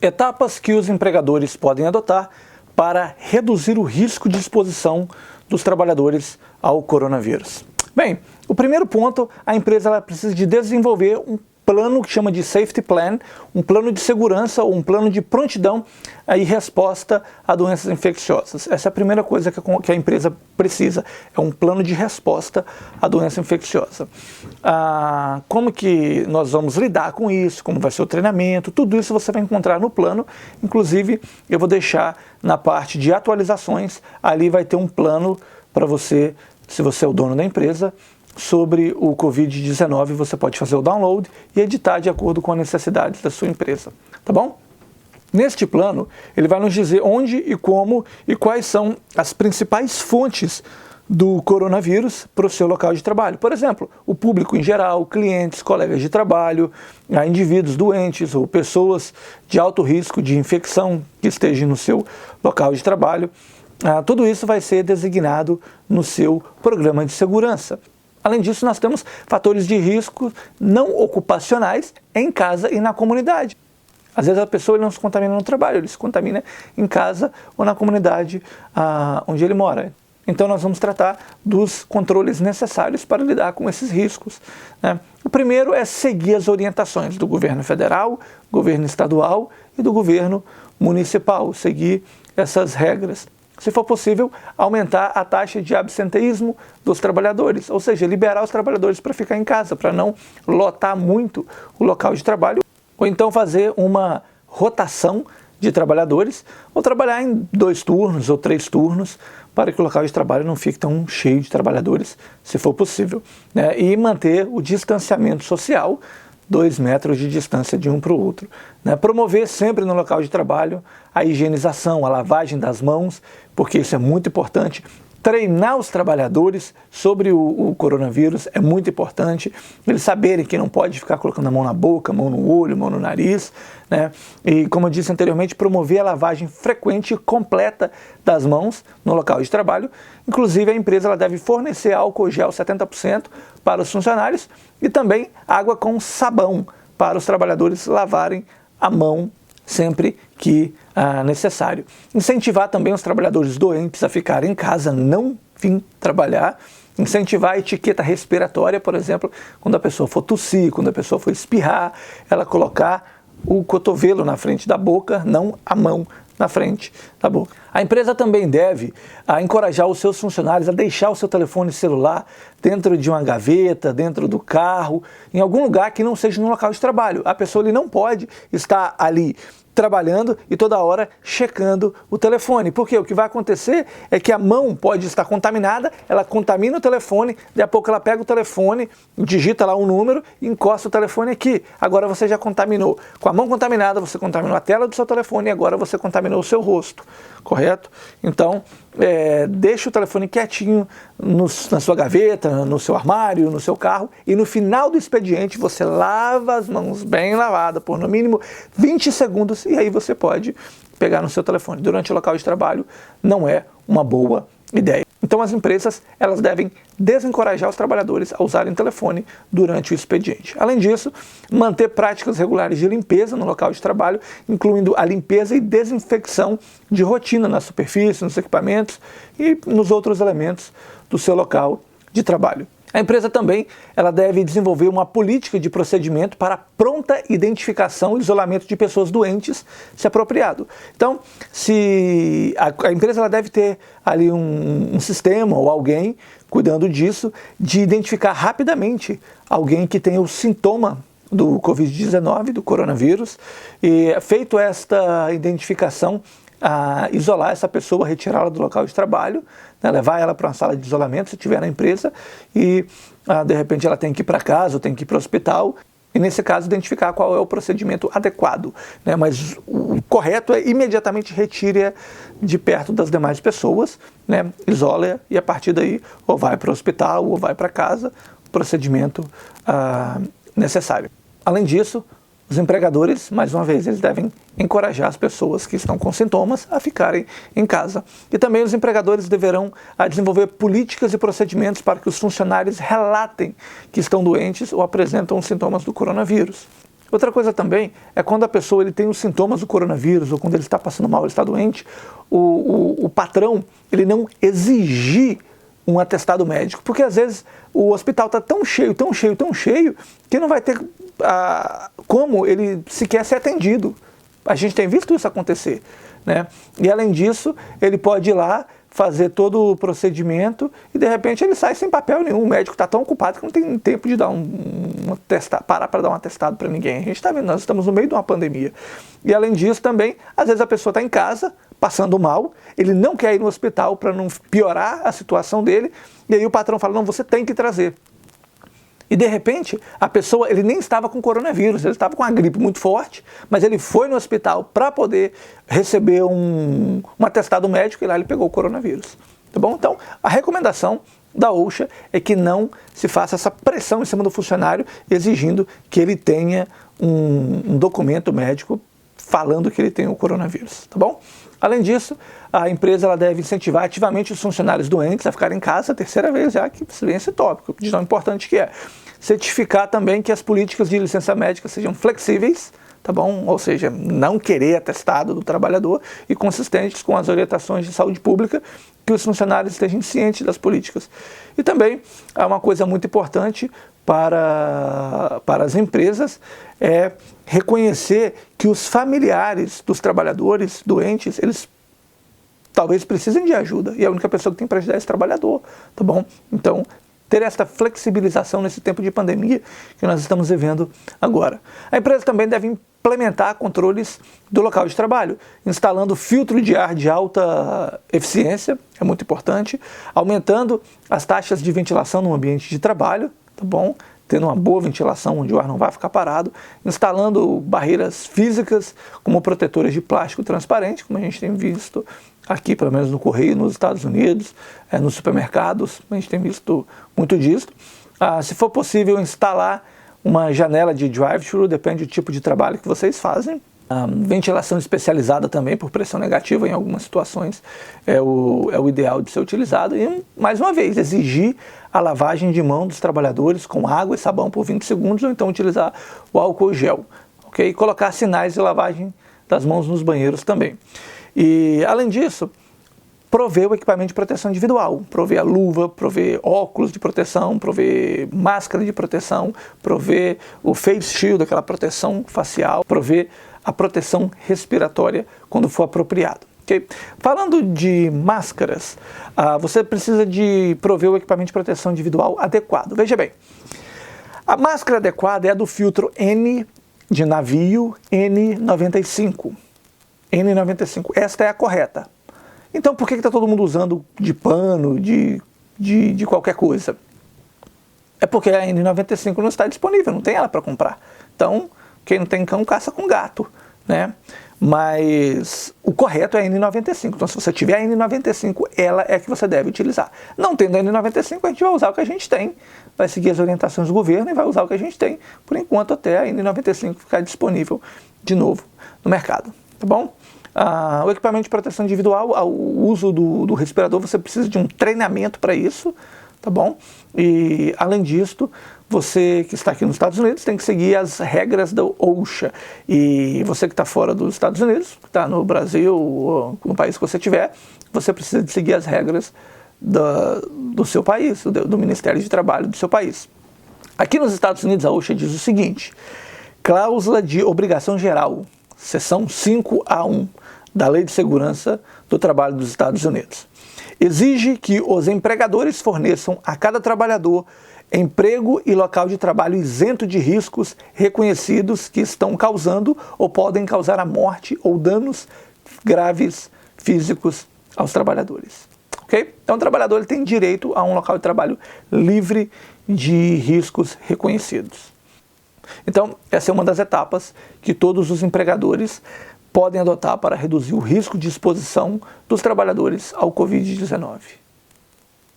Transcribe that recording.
Etapas que os empregadores podem adotar para reduzir o risco de exposição dos trabalhadores ao coronavírus. Bem, o primeiro ponto, a empresa ela precisa de desenvolver um plano que chama de Safety Plan, um plano de segurança ou um plano de prontidão e resposta a doenças infecciosas. Essa é a primeira coisa que a empresa precisa, é um plano de resposta à doença infecciosa. Como que nós vamos lidar com isso, como vai ser o treinamento, tudo isso você vai encontrar no plano, inclusive eu vou deixar na parte de atualizações, ali vai ter um plano para você, se você é o dono da empresa, sobre o Covid-19, você pode fazer o download e editar de acordo com as necessidades da sua empresa, tá bom? Neste plano, ele vai nos dizer onde e como e quais são as principais fontes do coronavírus para o seu local de trabalho. Por exemplo, o público em geral, clientes, colegas de trabalho, indivíduos doentes ou pessoas de alto risco de infecção que estejam no seu local de trabalho. Tudo isso vai ser designado no seu programa de segurança. Além disso, nós temos fatores de risco não ocupacionais em casa e na comunidade. Às vezes a pessoa não se contamina no trabalho, ele se contamina em casa ou na comunidade onde ele mora. Então nós vamos tratar dos controles necessários para lidar com esses riscos, né? O primeiro é seguir as orientações do governo federal, governo estadual e do governo municipal, seguir essas regras. Se for possível, aumentar a taxa de absenteísmo dos trabalhadores, ou seja, liberar os trabalhadores para ficar em casa, para não lotar muito o local de trabalho, ou então fazer uma rotação de trabalhadores, ou trabalhar em 2 turnos ou 3 turnos, para que o local de trabalho não fique tão cheio de trabalhadores, se for possível, né? E manter o distanciamento social, 2 metros de distância de um para o outro, né? Promover sempre no local de trabalho a higienização, a lavagem das mãos, porque isso é muito importante. Treinar os trabalhadores sobre o coronavírus é muito importante, eles saberem que não pode ficar colocando a mão na boca, mão no olho, mão no nariz, né? E como eu disse anteriormente, promover a lavagem frequente e completa das mãos no local de trabalho. Inclusive a empresa ela deve fornecer álcool gel 70% para os funcionários e também água com sabão para os trabalhadores lavarem a mão sempre que necessário. Incentivar também os trabalhadores doentes a ficarem em casa, não vir trabalhar. Incentivar a etiqueta respiratória, por exemplo, quando a pessoa for tossir, quando a pessoa for espirrar, ela colocar o cotovelo na frente da boca, não a mão na frente da boca. A empresa também deve encorajar os seus funcionários a deixar o seu telefone celular dentro de uma gaveta, dentro do carro, em algum lugar que não seja no local de trabalho. A pessoa não pode estar ali trabalhando e toda hora checando o telefone, porque o que vai acontecer é que a mão pode estar contaminada, ela contamina o telefone, daqui a pouco ela pega o telefone, digita lá um número e encosta o telefone aqui. Agora você já contaminou. Com a mão contaminada, você contaminou a tela do seu telefone e agora você contaminou o seu rosto, correto? Então, deixa o telefone quietinho na sua gaveta, no seu armário, no seu carro e no final do expediente você lava as mãos bem lavadas por no mínimo 20 segundos e aí você pode pegar no seu telefone. Durante o local de trabalho não é uma boa ideia. Então as empresas elas devem desencorajar os trabalhadores a usarem telefone durante o expediente. Além disso, manter práticas regulares de limpeza no local de trabalho, incluindo a limpeza e desinfecção de rotina nas superfícies, nos equipamentos e nos outros elementos do seu local de trabalho. A empresa também ela deve desenvolver uma política de procedimento para pronta identificação e isolamento de pessoas doentes, se apropriado. Então, se a empresa ela deve ter ali um sistema ou alguém cuidando disso, de identificar rapidamente alguém que tenha o sintoma do Covid-19, do coronavírus, e feito esta identificação, isolar essa pessoa, retirá-la do local de trabalho, né, levar ela para uma sala de isolamento se estiver na empresa e de repente ela tem que ir para casa ou tem que ir para o hospital e nesse caso identificar qual é o procedimento adequado, né, mas o correto é imediatamente retire-a de perto das demais pessoas, né, isole-a e a partir daí ou vai para o hospital ou vai para casa, o procedimento necessário. Além disso, os empregadores, mais uma vez, eles devem encorajar as pessoas que estão com sintomas a ficarem em casa. E também os empregadores deverão desenvolver políticas e procedimentos para que os funcionários relatem que estão doentes ou apresentam sintomas do coronavírus. Outra coisa também é quando a pessoa ele tem os sintomas do coronavírus ou quando ele está passando mal, ele está doente, o patrão ele não exigir um atestado médico, porque às vezes o hospital está tão cheio, que não vai ter como ele sequer ser atendido. A gente tem visto isso acontecer, né? E além disso, ele pode ir lá, fazer todo o procedimento e de repente ele sai sem papel nenhum. O médico está tão ocupado que não tem tempo de dar parar para dar um atestado para ninguém. A gente está vendo, nós estamos no meio de uma pandemia. E além disso também, às vezes a pessoa está em casa, passando mal, ele não quer ir no hospital para não piorar a situação dele, e aí o patrão fala, não, você tem que trazer. E de repente, a pessoa, ele nem estava com coronavírus, ele estava com uma gripe muito forte, mas ele foi no hospital para poder receber um atestado médico e lá ele pegou o coronavírus. Tá bom? Então, a recomendação da OSHA é que não se faça essa pressão em cima do funcionário exigindo que ele tenha um documento médico falando que ele tem o coronavírus, tá bom? Além disso, a empresa ela deve incentivar ativamente os funcionários doentes a ficarem em casa, a terceira vez já que se vem esse tópico, de tão importante que é. Certificar também que as políticas de licença médica sejam flexíveis, tá bom? Ou seja, não querer atestado do trabalhador e consistentes com as orientações de saúde pública, que os funcionários estejam cientes das políticas. E também há uma coisa muito importante para as empresas é reconhecer que os familiares dos trabalhadores doentes, eles talvez precisem de ajuda, e a única pessoa que tem para ajudar é esse trabalhador, tá bom? Então, ter esta flexibilização nesse tempo de pandemia que nós estamos vivendo agora. A empresa também deve implementar controles do local de trabalho, instalando filtro de ar de alta eficiência, é muito importante, aumentando as taxas de ventilação no ambiente de trabalho, tá bom? Tendo uma boa ventilação onde o ar não vai ficar parado, instalando barreiras físicas como protetores de plástico transparente, como a gente tem visto aqui, pelo menos no Correio, nos Estados Unidos, nos supermercados, a gente tem visto muito disso. Se for possível, instalar uma janela de drive-thru, depende do tipo de trabalho que vocês fazem. Ventilação especializada também, por pressão negativa, em algumas situações, é o ideal de ser utilizado. E, mais uma vez, exigir a lavagem de mão dos trabalhadores com água e sabão por 20 segundos, ou então utilizar o álcool gel. Okay? E colocar sinais de lavagem das mãos nos banheiros também. E, além disso, prover o equipamento de proteção individual, prover a luva, prover óculos de proteção, prover máscara de proteção, prover o face shield, aquela proteção facial, prover a proteção respiratória quando for apropriado. Okay? Falando de máscaras, você precisa de prover o equipamento de proteção individual adequado. Veja bem, a máscara adequada é a do filtro N de navio N95. N95, esta é a correta. Então por que está todo mundo usando de pano, de qualquer coisa? É porque a N95 não está disponível, não tem ela para comprar. Então, quem não tem cão, caça com gato, né? Mas o correto é a N95. Então, se você tiver a N95, ela é que você deve utilizar. Não tendo a N95, a gente vai usar o que a gente tem, vai seguir as orientações do governo e vai usar o que a gente tem, por enquanto, até a N95 ficar disponível de novo no mercado, tá bom? O equipamento de proteção individual, o uso do respirador, você precisa de um treinamento para isso, tá bom? E, além disso, você que está aqui nos Estados Unidos tem que seguir as regras da OSHA. E você que está fora dos Estados Unidos, que está no Brasil ou no país que você estiver, você precisa de seguir as regras do seu país, do Ministério de Trabalho do seu país. Aqui nos Estados Unidos, a OSHA diz o seguinte: cláusula de obrigação geral, seção 5A1 da Lei de Segurança do Trabalho dos Estados Unidos. Exige que os empregadores forneçam a cada trabalhador emprego e local de trabalho isento de riscos reconhecidos que estão causando ou podem causar a morte ou danos graves físicos aos trabalhadores. Okay? Então o trabalhador ele tem direito a um local de trabalho livre de riscos reconhecidos. Então, essa é uma das etapas que todos os empregadores podem adotar para reduzir o risco de exposição dos trabalhadores ao Covid-19.